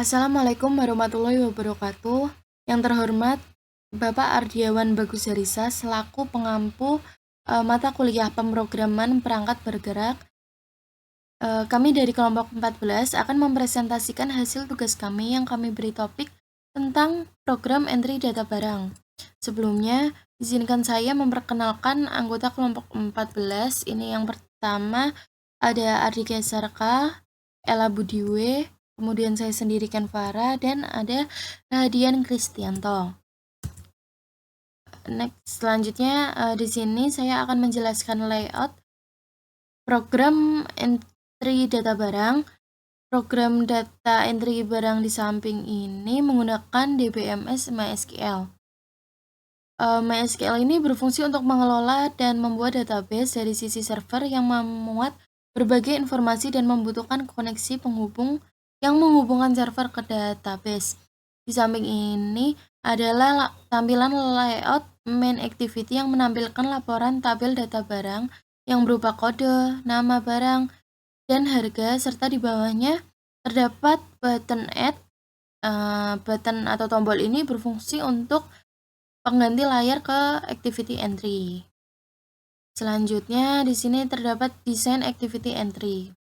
Assalamualaikum warahmatullahi wabarakatuh. Yang terhormat Bapak Ardiawan Bagus Harisa selaku pengampu mata kuliah pemrograman perangkat bergerak. Kami dari kelompok 14 akan mempresentasikan hasil tugas kami yang kami beri topik tentang program entry data barang. Sebelumnya, izinkan saya memperkenalkan anggota kelompok 14. Ini yang pertama ada Ardika Sarka, Ella Budiwe, kemudian saya sendiri Ken Farah, dan ada Rahadian Kristianto. Next, selanjutnya di sini saya akan menjelaskan layout program entry data barang. Program data entry barang di samping ini menggunakan DBMS MySQL. MySQL ini berfungsi untuk mengelola dan membuat database dari sisi server yang memuat berbagai informasi dan membutuhkan koneksi penghubung yang menghubungkan server ke database. Di samping ini adalah tampilan layout main activity yang menampilkan laporan tabel data barang yang berupa kode, nama barang, dan harga, serta di bawahnya terdapat button add. Button atau tombol ini berfungsi untuk pengganti layar ke activity entry. Selanjutnya di sini terdapat desain activity entry.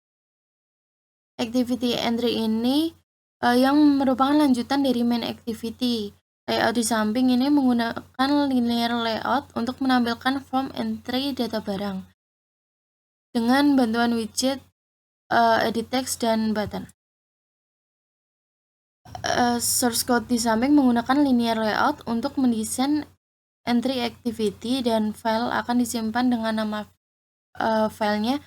Activity entry ini yang merupakan lanjutan dari main activity. Layout di samping ini menggunakan linear layout untuk menampilkan form entry data barang dengan bantuan widget, edit text, dan button. Source code di samping menggunakan linear layout untuk mendesain entry activity, dan file akan disimpan dengan nama filenya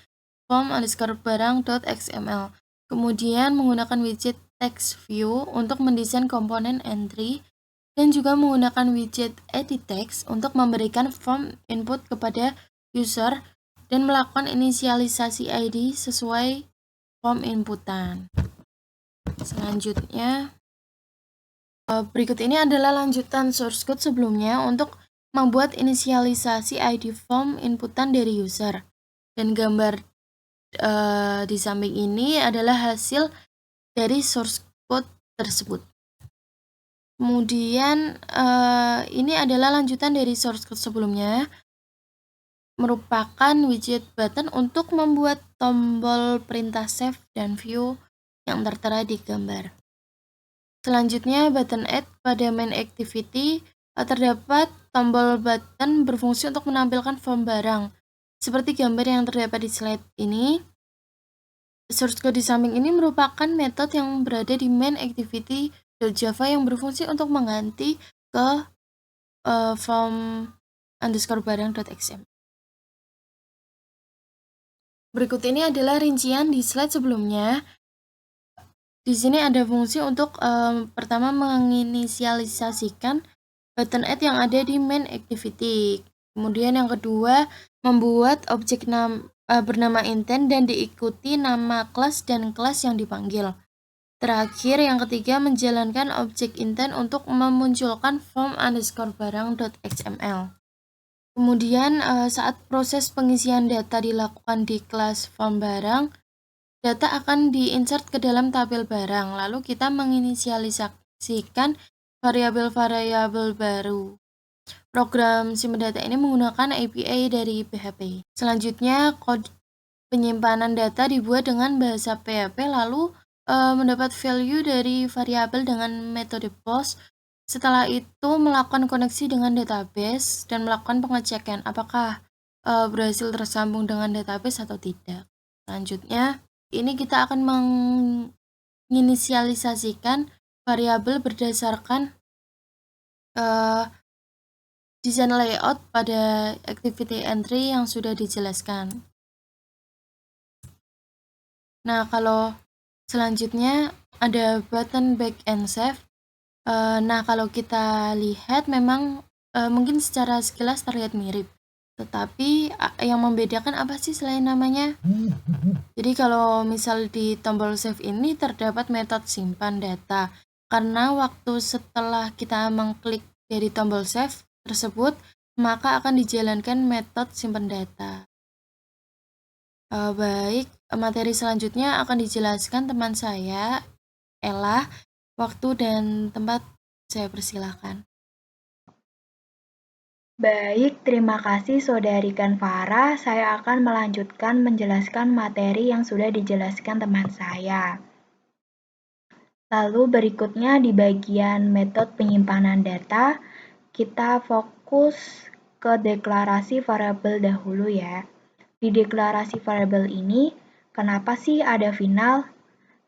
form_barang.xml. Kemudian menggunakan widget text view untuk mendesain komponen entry, dan juga menggunakan widget edit text untuk memberikan form input kepada user dan melakukan inisialisasi ID sesuai form inputan. Selanjutnya, berikut ini adalah lanjutan source code sebelumnya untuk membuat inisialisasi ID form inputan dari user, dan gambar di samping ini adalah hasil dari source code tersebut. Kemudian ini adalah lanjutan dari source code sebelumnya, merupakan widget button untuk membuat tombol perintah save dan view yang tertera di gambar. Selanjutnya, button add pada main activity terdapat tombol button berfungsi untuk menampilkan form barang seperti gambar yang terdapat di slide ini. Source code di samping ini merupakan metode yang berada di main activity.java yang berfungsi untuk mengganti ke form_barang.xml. Berikut ini adalah rincian di slide sebelumnya. Di sini ada fungsi untuk pertama menginisialisasikan button add yang ada di main activity. Kemudian yang kedua, membuat objek bernama intent dan diikuti nama kelas dan kelas yang dipanggil. Terakhir, yang ketiga, menjalankan objek intent untuk memunculkan form_barang.xml. Kemudian saat proses pengisian data dilakukan di kelas form barang, data akan diinsert ke dalam tabel barang, lalu kita menginisialisasikan variabel-variabel baru. Program simpan data ini menggunakan API dari PHP. Selanjutnya, kode penyimpanan data dibuat dengan bahasa PHP, lalu mendapat value dari variabel dengan metode post. Setelah itu melakukan koneksi dengan database dan melakukan pengecekan apakah berhasil tersambung dengan database atau tidak. Selanjutnya, ini kita akan menginisialisasikan variabel berdasarkan desain layout pada activity entry yang sudah dijelaskan. Nah, kalau selanjutnya ada button back and save. Nah, kalau kita lihat memang mungkin secara sekilas terlihat mirip, tetapi yang membedakan apa sih selain namanya? Jadi kalau misal di tombol save ini terdapat metode simpan data, karena waktu setelah kita mengklik dari tombol save tersebut, maka akan dijalankan metode simpan data. Baik, materi selanjutnya akan dijelaskan teman saya, Ella. Waktu dan tempat saya persilahkan. Baik, terima kasih Saudari Kanvara. Saya akan melanjutkan menjelaskan materi yang sudah dijelaskan teman saya. Lalu berikutnya di bagian metode penyimpanan data, kita fokus ke deklarasi variabel dahulu ya. Di deklarasi variabel ini, kenapa sih ada final?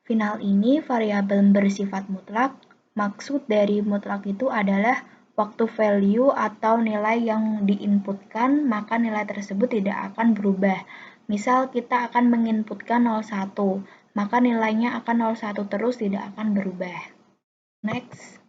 Final ini variabel bersifat mutlak. Maksud dari mutlak itu adalah waktu value atau nilai yang diinputkan, maka nilai tersebut tidak akan berubah. Misal kita akan menginputkan 01, maka nilainya akan 01 terus, tidak akan berubah. Next.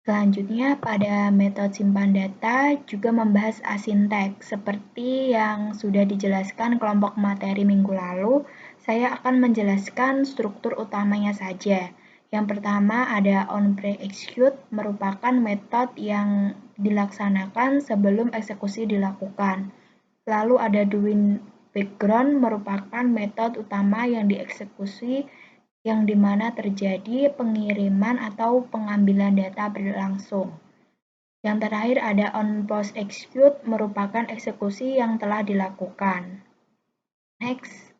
Selanjutnya, pada metode simpan data juga membahas asinteks. Seperti yang sudah dijelaskan kelompok materi minggu lalu, saya akan menjelaskan struktur utamanya saja. Yang pertama ada onPreExecute, merupakan metode yang dilaksanakan sebelum eksekusi dilakukan. Lalu ada doInBackground, merupakan metode utama yang dieksekusi yang dimana terjadi pengiriman atau pengambilan data berlangsung. Yang terakhir ada onPostExecute, merupakan eksekusi yang telah dilakukan. Next.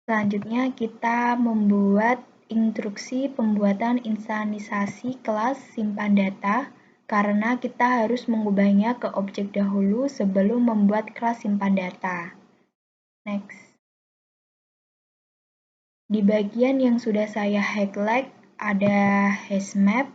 Selanjutnya kita membuat instruksi pembuatan instansasi kelas simpan data karena kita harus mengubahnya ke objek dahulu sebelum membuat kelas simpan data. Next. Di bagian yang sudah saya highlight ada hashmap.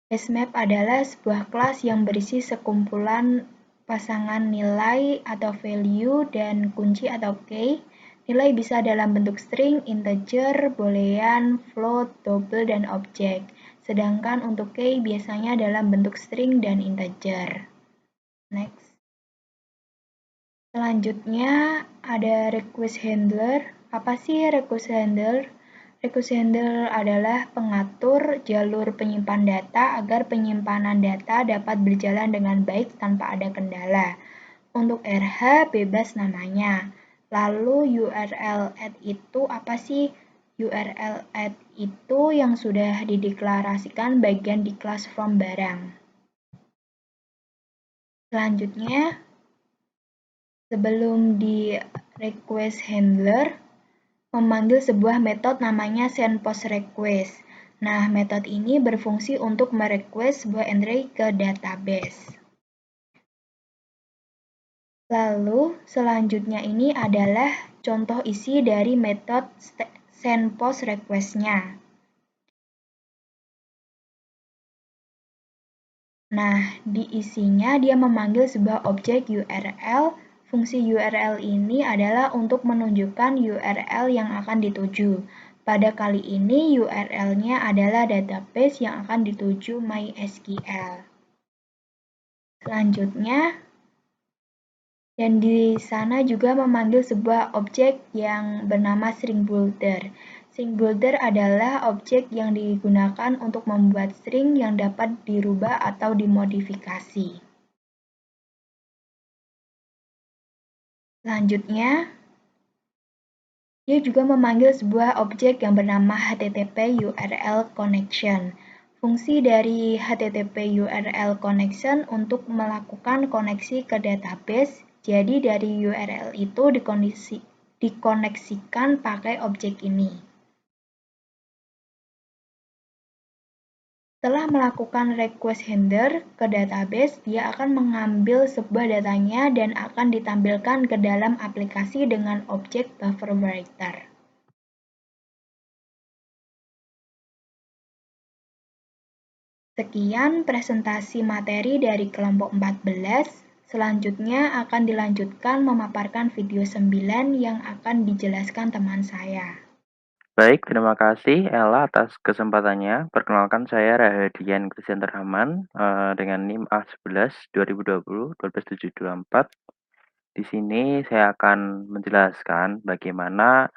Hashmap adalah sebuah kelas yang berisi sekumpulan pasangan nilai atau value dan kunci atau key. Nilai bisa dalam bentuk string, integer, boolean, float, double, dan objek. Sedangkan untuk key biasanya dalam bentuk string dan integer. Next. Selanjutnya ada request handler. Apa sih request handler? Request handler adalah pengatur jalur penyimpan data agar penyimpanan data dapat berjalan dengan baik tanpa ada kendala. Untuk RH bebas namanya. Lalu URL add itu apa sih? URL add itu yang sudah dideklarasikan bagian di kelas from barang. Selanjutnya, sebelum di request handler, memanggil sebuah metode namanya sendPostRequest. Nah, metode ini berfungsi untuk merequest sebuah entry ke database. Lalu, selanjutnya ini adalah contoh isi dari metode sendPostRequest-nya. Nah, di isinya dia memanggil sebuah objek URL. Fungsi URL ini adalah untuk menunjukkan URL yang akan dituju. Pada kali ini URL-nya adalah database yang akan dituju MySQL. Selanjutnya, dan di sana juga memanggil sebuah objek yang bernama string_builder. String_builder adalah objek yang digunakan untuk membuat string yang dapat dirubah atau dimodifikasi. Selanjutnya, dia juga memanggil sebuah objek yang bernama HTTP URL connection. Fungsi dari HTTP URL connection untuk melakukan koneksi ke database. Jadi dari URL itu dikoneksikan pakai objek ini. Setelah melakukan request handler ke database, dia akan mengambil sebuah datanya dan akan ditampilkan ke dalam aplikasi dengan objek buffer writer. Sekian presentasi materi dari kelompok 14. Selanjutnya akan dilanjutkan memaparkan video 9 yang akan dijelaskan teman saya. Baik, terima kasih Ella atas kesempatannya. Perkenalkan saya Rahadian Kristianto Rahman dengan NIM A11 2020 12724. Di sini saya akan menjelaskan bagaimana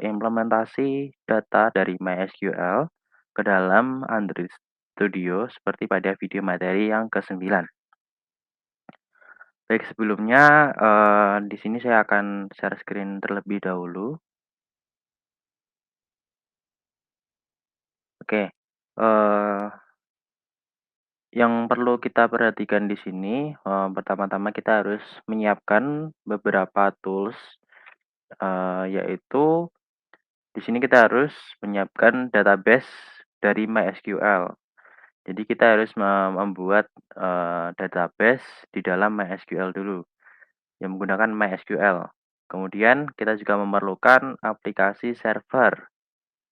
implementasi data dari MySQL ke dalam Android Studio seperti pada video materi yang ke-9. Baik, sebelumnya di sini saya akan share screen terlebih dahulu. Oke, yang perlu kita perhatikan di sini, pertama-tama kita harus menyiapkan beberapa tools, yaitu di sini kita harus menyiapkan database dari MySQL. Jadi kita harus membuat, database di dalam MySQL dulu, yang menggunakan MySQL. Kemudian kita juga memerlukan aplikasi server.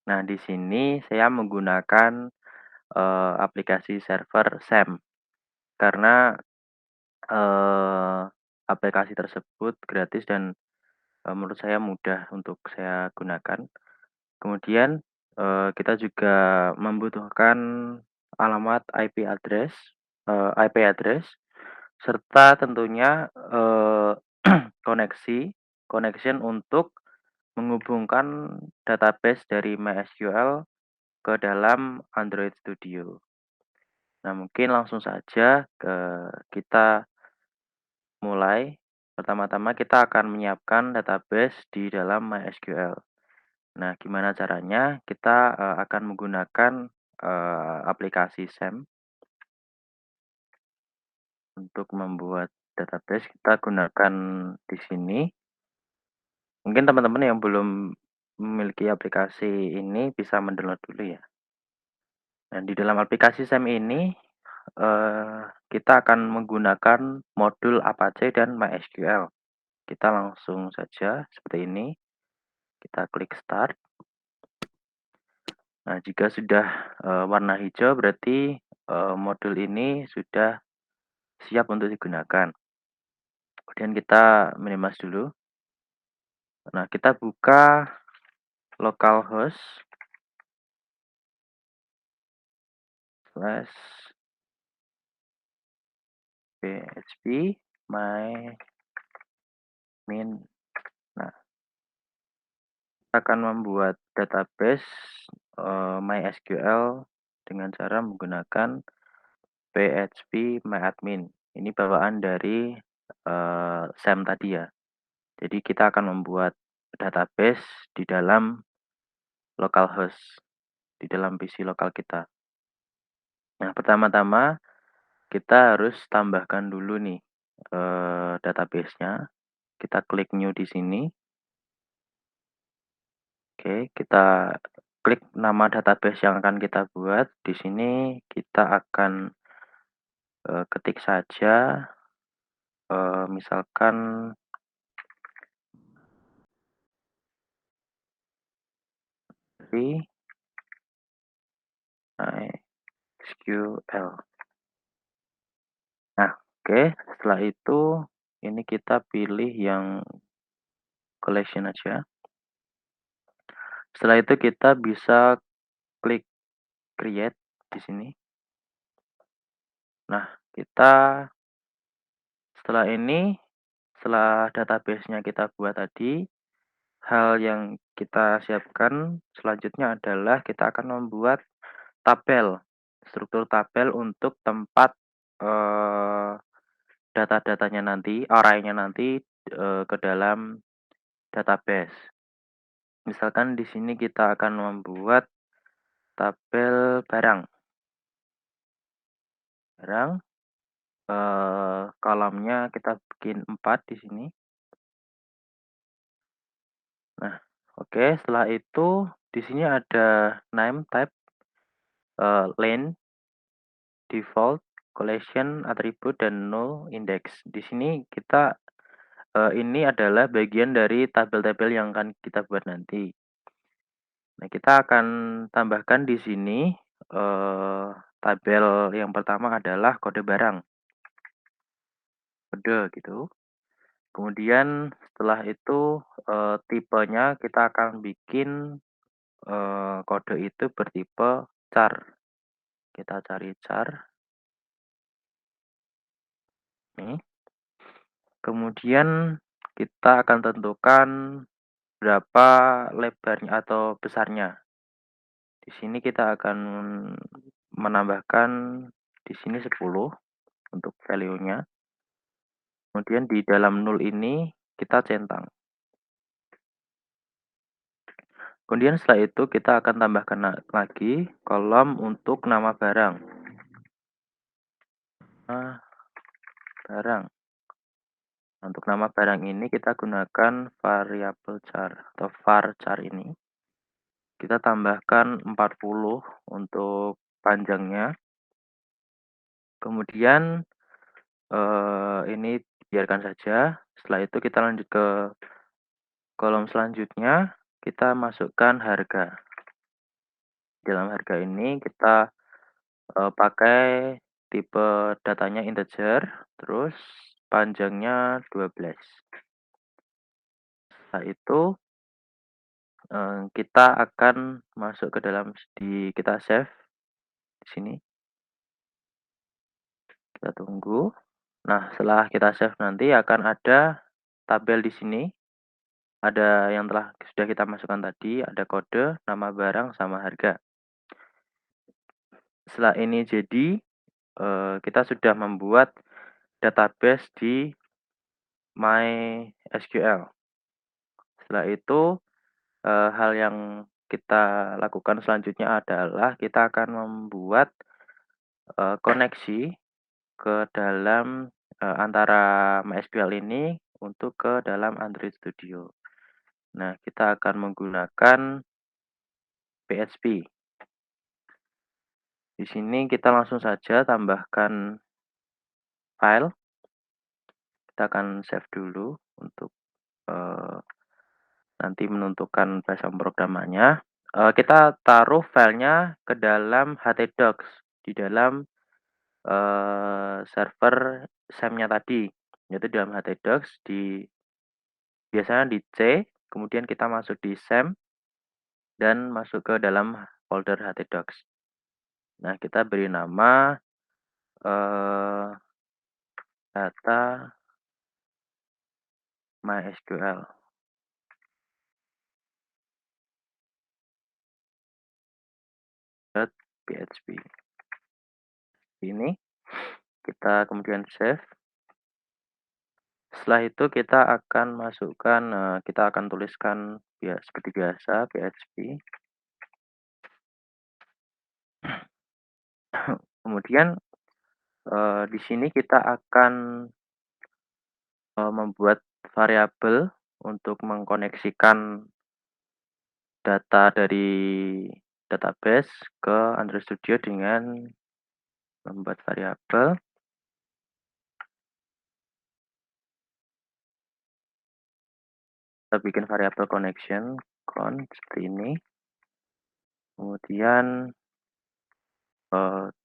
Nah, di sini saya menggunakan, aplikasi server SAM karena, eee, aplikasi tersebut gratis dan, menurut saya mudah untuk saya gunakan. Kemudian, kita juga membutuhkan alamat IP address serta tentunya, koneksi connection untuk menghubungkan database dari MySQL ke dalam Android Studio. Nah, mungkin langsung saja kita mulai. Pertama-tama kita akan menyiapkan database di dalam MySQL. Nah, gimana caranya? Kita, akan menggunakan, aplikasi SAM untuk membuat database, kita gunakan di sini. Mungkin teman-teman yang belum memiliki aplikasi ini bisa mendownload dulu ya. Dan di dalam aplikasi SAM ini, kita akan menggunakan modul Apache dan MySQL. Kita langsung saja seperti ini, kita klik start. Nah, jika sudah, warna hijau berarti, modul ini sudah siap untuk digunakan. Kemudian kita minimize dulu. Nah, kita buka localhost slash php my min. Nah, kita akan membuat database, MySQL dengan cara menggunakan php-myadmin. Ini bawaan dari, SAM tadi ya. Jadi kita akan membuat database di dalam localhost, di dalam PC lokal kita. Nah, pertama-tama kita harus tambahkan dulu nih, database-nya. Kita klik new di sini. Oke, kita klik nama database yang akan kita buat. Di sini kita akan, ketik saja, misalkan dari MySQL. Nah, oke, setelah itu ini kita pilih yang collection aja. Setelah itu kita bisa klik create di sini. Nah, kita setelah ini, setelah database-nya kita buat tadi, hal yang kita siapkan selanjutnya adalah kita akan membuat tabel, struktur tabel untuk tempat, data-datanya nanti, array-nya nanti, ke dalam database. Misalkan di sini kita akan membuat tabel barang. Barang, kolomnya kita bikin 4 di sini. Nah, oke, setelah itu di sini ada name, type, lane, default, collection, attribute, dan null index. Di sini kita ini adalah bagian dari tabel-tabel yang akan kita buat nanti. Nah, kita akan tambahkan di sini tabel yang pertama adalah kode barang, kode gitu. Kemudian setelah itu tipenya kita akan bikin kode itu bertipe char. Kita cari char. Nih. Kemudian kita akan tentukan berapa lebarnya atau besarnya. Di sini kita akan menambahkan di sini 10 untuk value-nya. Kemudian di dalam nul ini kita centang. Kemudian setelah itu kita akan tambahkan lagi kolom untuk nama barang. Nah, barang. Untuk nama barang ini kita gunakan variabel char atau varchar ini. Kita tambahkan 40 untuk panjangnya. Kemudian ini biarkan saja. Setelah itu kita lanjut ke kolom selanjutnya, kita masukkan harga. Dalam harga ini kita pakai tipe datanya integer, terus panjangnya 12. Setelah itu kita akan masuk ke dalam kita save di sini, kita tunggu. Nah, setelah kita save nanti akan ada tabel di sini, ada yang sudah kita masukkan tadi, ada kode, nama barang, sama harga. Setelah ini jadi, kita sudah membuat database di MySQL. Setelah itu, hal yang kita lakukan selanjutnya adalah kita akan membuat, koneksi ke dalam, antara MySQL ini untuk ke dalam Android Studio. Nah, kita akan menggunakan PHP. Di sini kita langsung saja tambahkan file, kita akan save dulu untuk, eee, nanti menentukan bahasa pemrogramannya. Kita taruh filenya ke dalam htdocs, di dalam, server SAM-nya tadi, yaitu dalam htdocs biasanya di C, kemudian kita masuk di SAM dan masuk ke dalam folder htdocs. Nah, kita beri nama, eee, data MySQL. .php. Ini kita kemudian save. Setelah itu kita akan masukkan, kita akan tuliskan seperti biasa PHP. Kemudian, di sini kita akan, membuat variabel untuk mengkoneksikan data dari database ke Android Studio dengan membuat variabel. Kita bikin variabel connection seperti ini. Kemudian,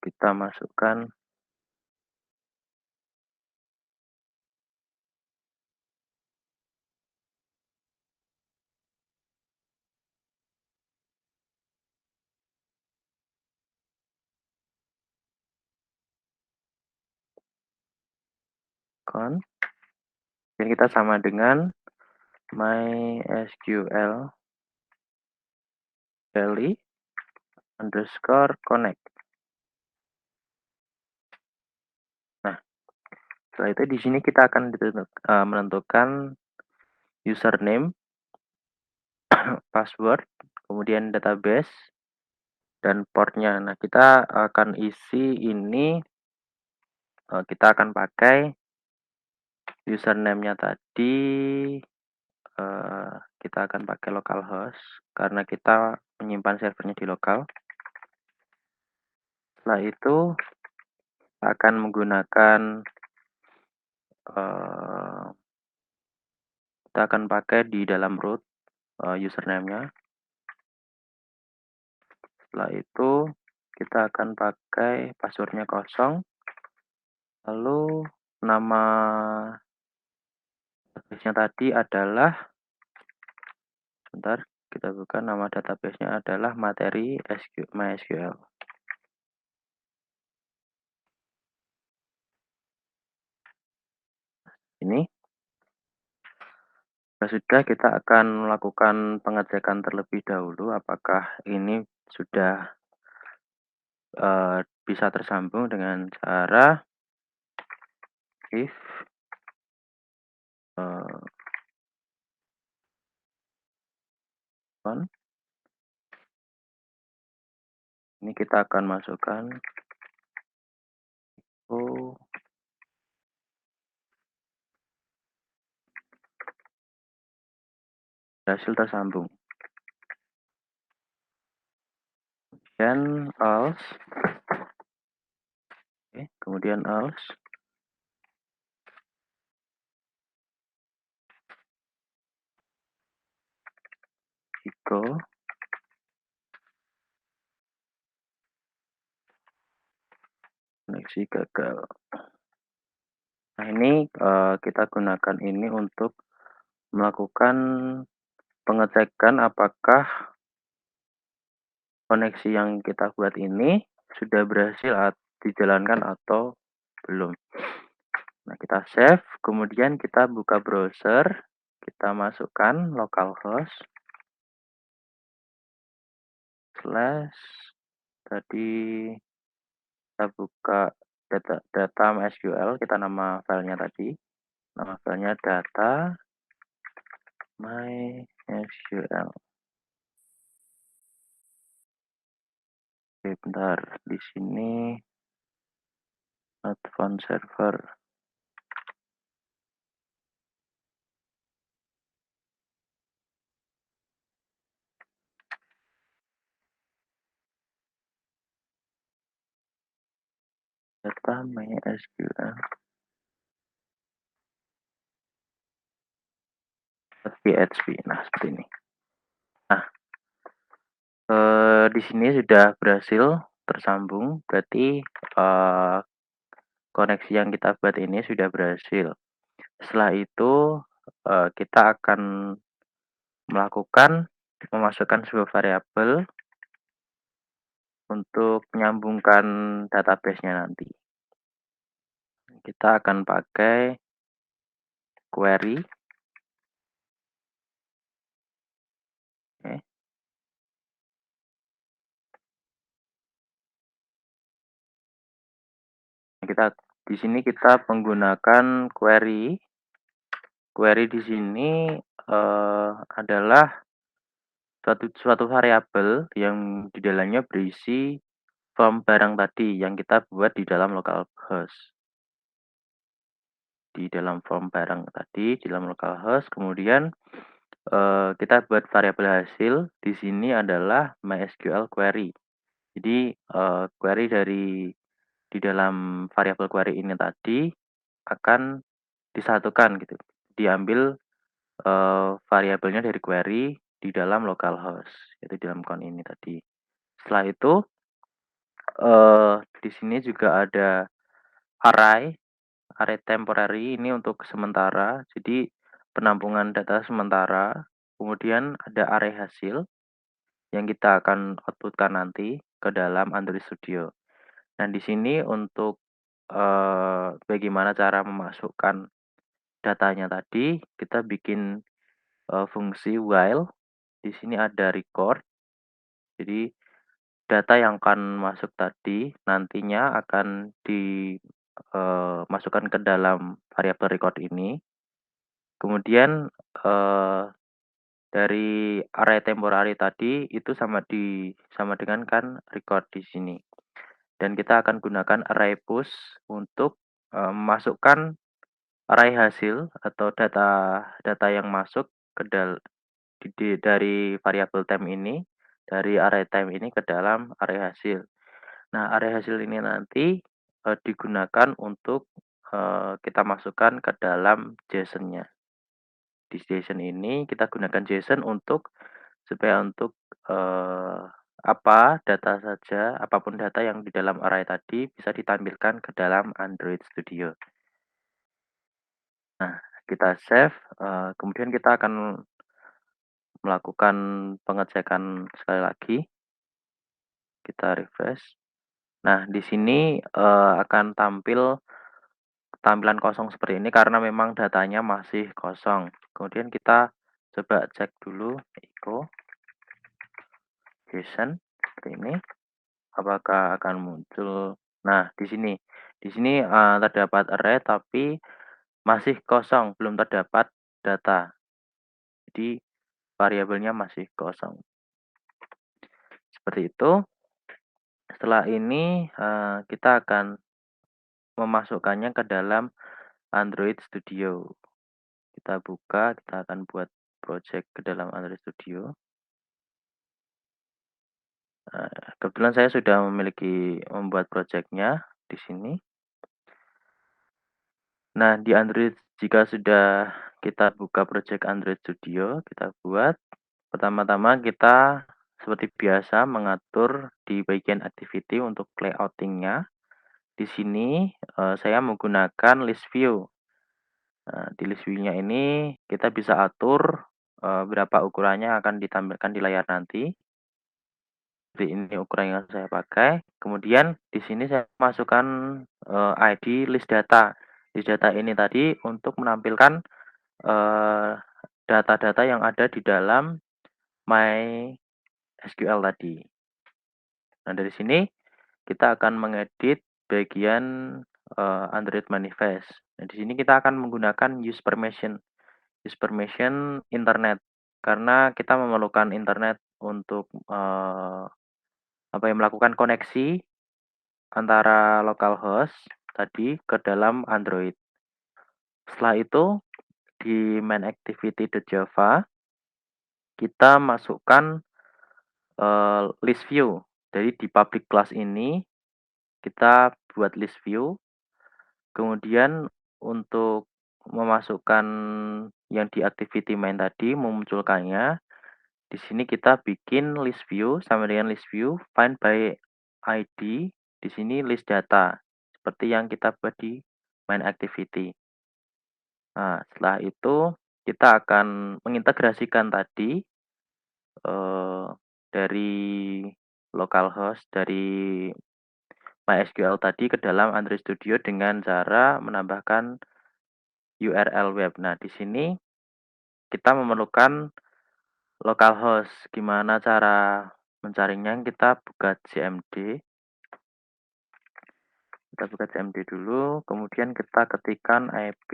kita masukkan dan kita sama dengan MySQL daily underscore connect. Nah, setelah itu di sini kita akan menentukan username, password, kemudian database, dan portnya. Nah, kita akan isi ini, kita akan pakai username-nya tadi, kita akan pakai localhost karena kita menyimpan servernya di lokal. Setelah itu akan menggunakan, kita akan pakai di dalam root, username-nya. Setelah itu kita akan pakai password-nya kosong, lalu nama database-nya tadi adalah, sebentar, kita buka, nama database-nya adalah materi MySQL. Ini sudah, kita akan melakukan pengecekan terlebih dahulu apakah ini sudah bisa tersambung dengan cara if on Ini kita akan masukkan oh, berhasil tersambung. Dan else, oke, kemudian else, echo, koneksi gagal. Nah ini kita gunakan ini untuk melakukan pengecekan apakah koneksi yang kita buat ini sudah berhasil dijalankan atau belum. Nah, kita save, kemudian kita buka browser, kita masukkan localhost slash tadi kita buka data MySQL, kita nama filenya tadi, nama filenya data MySQL. Oke, bentar, di sini advanced server. Data MySQL PHP. Nah, seperti ini. Nah, di sini sudah berhasil tersambung, berarti koneksi yang kita buat ini sudah berhasil. Setelah itu, kita akan memasukkan sebuah variabel untuk menyambungkan database-nya nanti. Kita akan pakai query. Oke. Di sini kita menggunakan query. Query di sini adalah suatu variabel yang di dalamnya berisi form barang tadi yang kita buat di dalam localhost. Di dalam form barang tadi, di dalam localhost, kemudian kita buat variabel hasil di sini adalah MySQL query. Jadi query di dalam variabel query ini tadi akan disatukan gitu. Diambil variabelnya dari query di dalam localhost, yaitu di dalam count ini tadi. Setelah itu di sini juga ada array temporary ini untuk sementara, jadi penampungan data sementara. Kemudian ada array hasil yang kita akan outputkan nanti ke dalam Android Studio. Nah, di sini untuk bagaimana cara memasukkan datanya tadi, kita bikin fungsi while. Di sini ada record. Jadi data yang akan masuk tadi nantinya akan dimasukkan ke dalam variabel record ini. Kemudian dari array temporary tadi itu sama dengan kan record di sini. Dan kita akan gunakan array push untuk memasukkan array hasil atau data yang masuk ke dari variabel temp ini, dari array temp ini ke dalam array hasil. Nah, array hasil ini nanti digunakan untuk kita masukkan ke dalam JSON-nya. Di JSON ini kita gunakan JSON supaya untuk data saja, apapun data yang di dalam array tadi bisa ditampilkan ke dalam Android Studio. Nah, kita save, kemudian kita akan melakukan pengecekan sekali lagi. Kita refresh. Nah, di sini akan tampilan kosong seperti ini karena memang datanya masih kosong. Kemudian kita coba cek dulu echo JSON seperti ini. Apakah akan muncul? Nah, di sini terdapat array tapi masih kosong, belum terdapat data. Jadi variabelnya masih kosong. Seperti itu. Setelah ini, kita akan memasukkannya ke dalam Android Studio. Kita buka, kita akan buat project ke dalam Android Studio. Kebetulan saya sudah membuat project-nya di sini. Nah, di Android jika sudah kita buka project Android Studio, kita buat, pertama-tama kita seperti biasa mengatur di bagian activity untuk layouting-nya. Di sini, saya menggunakan list view. Nah, di list view-nya ini kita bisa atur, berapa ukurannya akan ditampilkan di layar nanti. Seperti ini ukuran yang saya pakai. Kemudian di sini saya masukkan, ID list data. List data ini tadi untuk menampilkan, eee, data-data yang ada di dalam MySQL tadi. Nah, dari sini kita akan mengedit bagian, Android manifest. Nah, di sini kita akan menggunakan use permission internet, karena kita memerlukan internet untuk, melakukan koneksi antara localhost tadi ke dalam Android. Setelah itu di main activity.java kita masukkan, list view. Jadi di public class ini kita buat list view, kemudian untuk memasukkan yang di activity main tadi, memunculkannya, di sini kita bikin list view sama dengan list view find by ID, di sini list data, seperti yang kita buat di main activity. Nah, setelah itu kita akan mengintegrasikan tadi, eee, dari localhost dari MySQL tadi ke dalam Android Studio dengan cara menambahkan URL web. Nah, di sini kita memerlukan localhost. Gimana cara mencarinya? Kita buka CMD. Kita buka CMD dulu, kemudian kita ketikkan IP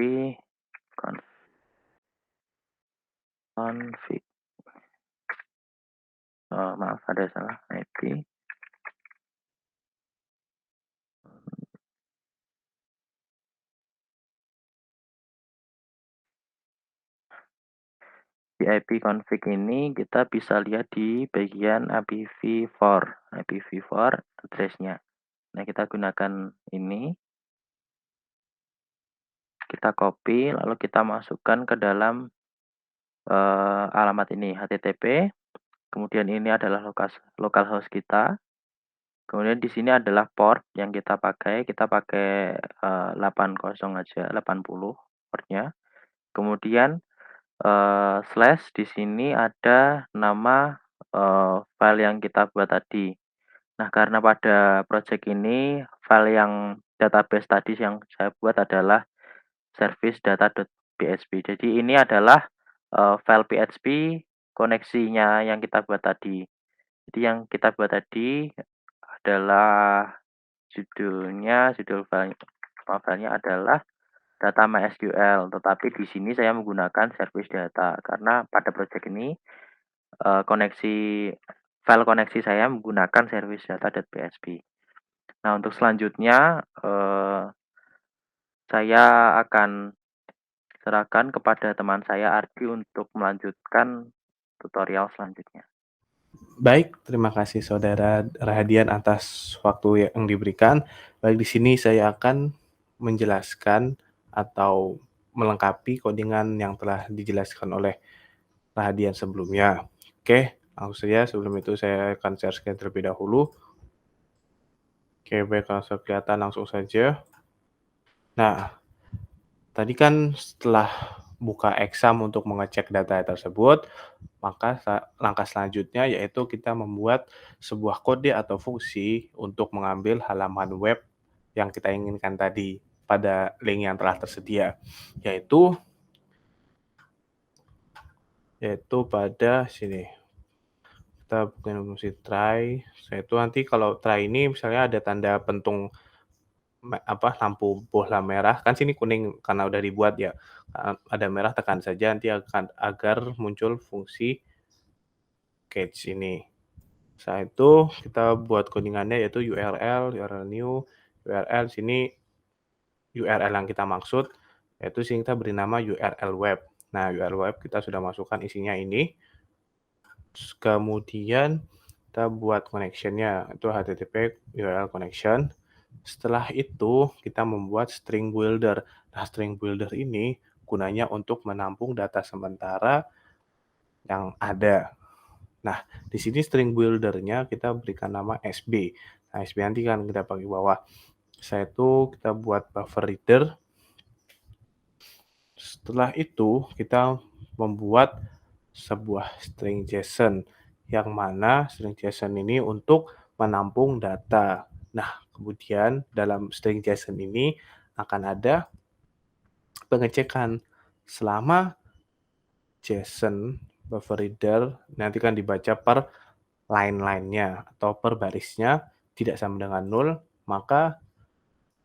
config. Maaf ada salah, IP. Di IP config ini kita bisa lihat di bagian IPv4 address-nya. Nah, kita gunakan ini, kita copy lalu kita masukkan ke dalam, alamat ini http, kemudian ini adalah localhost kita, kemudian di sini adalah port yang kita pakai, 80 aja, 80 portnya. Kemudian, slash di sini ada nama, file yang kita buat tadi. Nah, karena pada project ini file yang database tadi yang saya buat adalah service data.php. Jadi ini adalah, file PHP koneksinya yang kita buat tadi. Jadi yang kita buat tadi adalah judul filenya adalah data MySQL, tetapi di sini saya menggunakan service data karena pada project ini, koneksi file koneksi saya menggunakan service data.php. Nah, untuk selanjutnya, saya akan serahkan kepada teman saya Ardi untuk melanjutkan tutorial selanjutnya. Baik, terima kasih Saudara Rahadian atas waktu yang diberikan. Baik, di sini saya akan menjelaskan atau melengkapi codingan yang telah dijelaskan oleh Rahadian sebelumnya. Oke, langsung saja. Sebelum itu saya akan share screen terlebih dahulu. Oke, baik, langsung kelihatan langsung saja. Nah, tadi kan setelah buka exam untuk mengecek data tersebut, maka langkah selanjutnya yaitu kita membuat sebuah kode atau fungsi untuk mengambil halaman web yang kita inginkan tadi pada link yang telah tersedia, yaitu pada sini. Kita bukan fungsi try, yaitu nanti kalau try ini misalnya ada tanda pentung lampu bola merah, kan sini kuning karena udah dibuat ya, ada merah tekan saja nanti agar muncul fungsi catch ini. Setelah itu kita buat codingannya yaitu URL new, URL sini URL yang kita maksud, yaitu sini kita beri nama URL web. Nah, URL web kita sudah masukkan isinya ini. Terus kemudian kita buat connection-nya, itu HTTP URL connection. Setelah itu kita membuat string builder. Nah, string builder ini gunanya untuk menampung data sementara yang ada. Nah, di sini string builder-nya kita berikan nama SB. Nah, SB nanti kan kita pakai bawah. Setelah itu kita buat buffer reader. Setelah itu kita membuat sebuah string JSON yang mana string JSON ini untuk menampung data. Nah, kemudian dalam string JSON ini akan ada pengecekan selama JSON buffer reader nanti kan dibaca per line-line-nya atau per barisnya tidak sama dengan 0, maka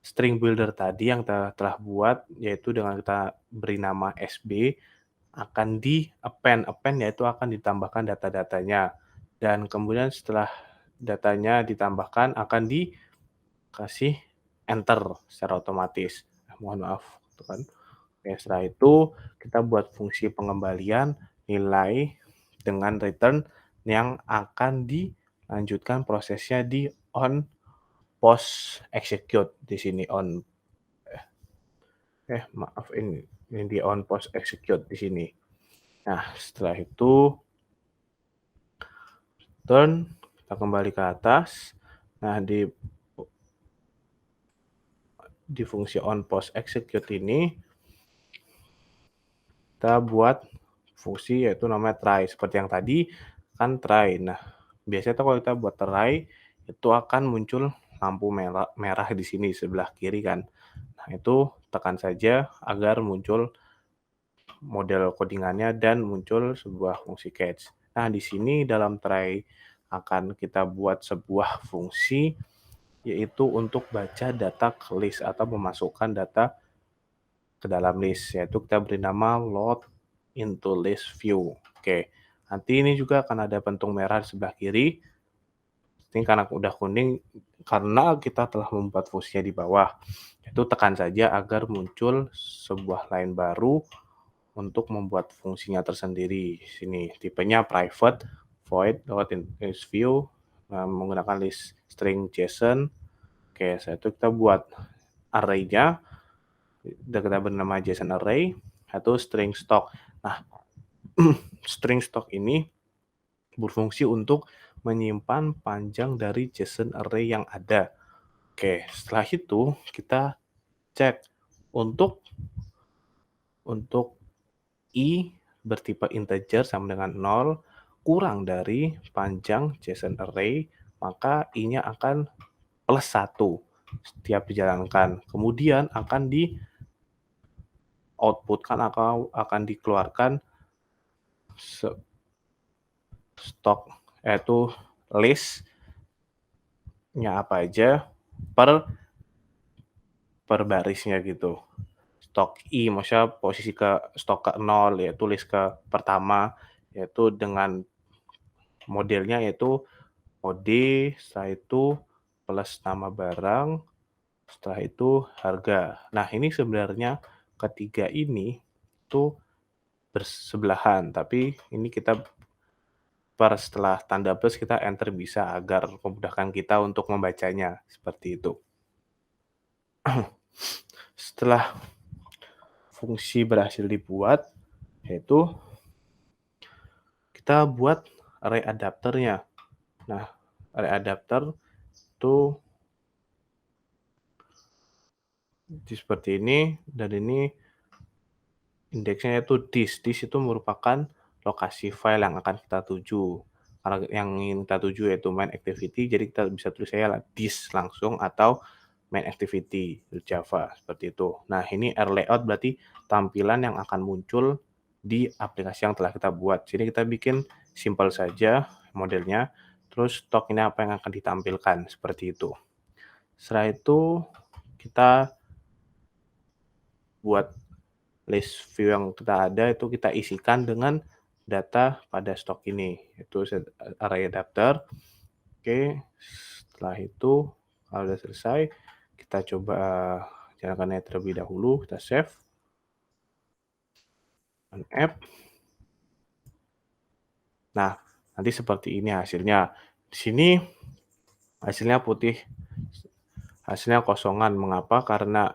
string builder tadi yang kita telah buat, yaitu dengan kita beri nama SB, akan di-append yaitu akan ditambahkan data-datanya. Dan kemudian setelah datanya ditambahkan, akan dikasih enter secara otomatis. Mohon maaf, gitu kan. Oke, setelah itu kita buat fungsi pengembalian nilai dengan return yang akan dilanjutkan prosesnya di on post execute di sini maaf ini di on post execute di sini. Nah, setelah itu turn kita kembali ke atas. Nah, di fungsi on post execute ini kita buat fungsi yaitu namanya try. Seperti yang tadi kan try. Nah, biasanya kalau kita buat try itu akan muncul lampu merah di sini sebelah kiri kan. Nah, itu tekan saja agar muncul model codingannya dan muncul sebuah fungsi catch. Nah, di sini dalam try akan kita buat sebuah fungsi yaitu untuk baca data ke list atau memasukkan data ke dalam list, yaitu kita beri nama load into list view. Oke, nanti ini juga akan ada pentung merah di sebelah kiri. Ini karena udah kuning, karena kita telah membuat fungsinya di bawah. Itu tekan saja agar muncul sebuah line baru untuk membuat fungsinya tersendiri. Sini tipenya private void load in list view menggunakan list string JSON. Oke, setelah itu kita buat array-nya. Kita bernama JSON array atau string stock. Nah, string stock ini berfungsi untuk menyimpan panjang dari JSON array yang ada. Oke, setelah itu kita cek untuk i bertipe integer sama dengan 0 kurang dari panjang JSON array, maka i-nya akan plus 1 setiap dijalankan. Kemudian akan di outputkan atau akan dikeluarkan stok yaitu list-nya apa aja per barisnya gitu. Stok i maksudnya posisi ke stok ke 0 yaitu list ke pertama yaitu dengan modelnya yaitu mode, setelah itu plus nama barang, setelah itu harga. Nah, ini sebenarnya ketiga ini tuh bersebelahan, tapi ini kita setelah tanda plus kita enter bisa agar memudahkan kita untuk membacanya, seperti itu. Setelah fungsi berhasil dibuat, yaitu kita buat array adapternya. Nah, array adapter itu seperti ini, dan ini indeksnya itu dis. Dis itu merupakan lokasi file yang akan kita tuju. Karena yang ingin kita tuju yaitu main activity, jadi kita bisa tulis saja dis langsung atau main activity di Java, seperti itu. Nah, ini layout berarti tampilan yang akan muncul di aplikasi yang telah kita buat. Jadi kita bikin simple saja modelnya, terus stok ini apa yang akan ditampilkan, seperti itu. Setelah itu kita buat list view yang kita ada itu kita isikan dengan data pada stok ini, yaitu array adapter. Oke, setelah itu kalau udah selesai, kita coba jalankannya terlebih dahulu, kita save, run app. Nah, nanti seperti ini hasilnya. Di sini hasilnya putih, hasilnya kosongan. Mengapa? Karena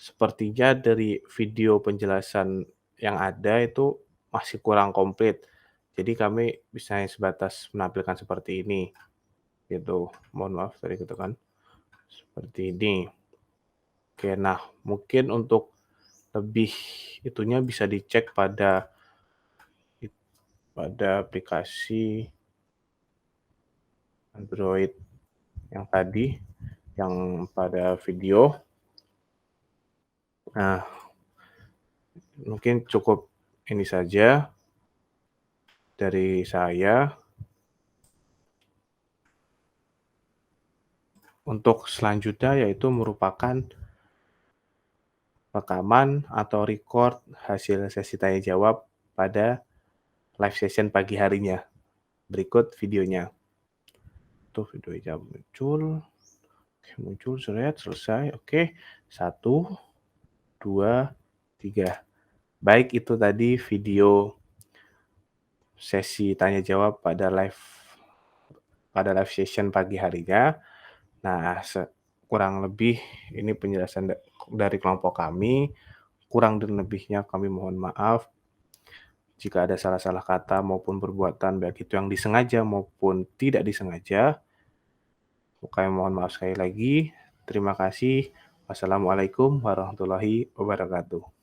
sepertinya dari video penjelasan yang ada itu masih kurang komplit. Jadi kami bisa hanya sebatas menampilkan seperti ini, gitu. Mohon maaf tadi gitu kan, seperti ini. Oke, nah mungkin untuk lebih itunya bisa dicek pada aplikasi Android yang tadi, yang pada video. Nah, mungkin cukup ini saja dari saya. Untuk selanjutnya yaitu merupakan rekaman atau record hasil sesi tanya jawab pada live session pagi harinya. Berikut videonya. Tuh videonya muncul. Oke, muncul, selesai. Oke, 1, 2, 3. Baik, itu tadi video sesi tanya jawab pada live session pagi harinya. Nah, kurang lebih ini penjelasan dari kelompok kami. Kurang dan lebihnya kami mohon maaf. Jika ada salah-salah kata maupun perbuatan, baik itu yang disengaja maupun tidak disengaja, kami mohon maaf sekali lagi. Terima kasih. Wassalamualaikum warahmatullahi wabarakatuh.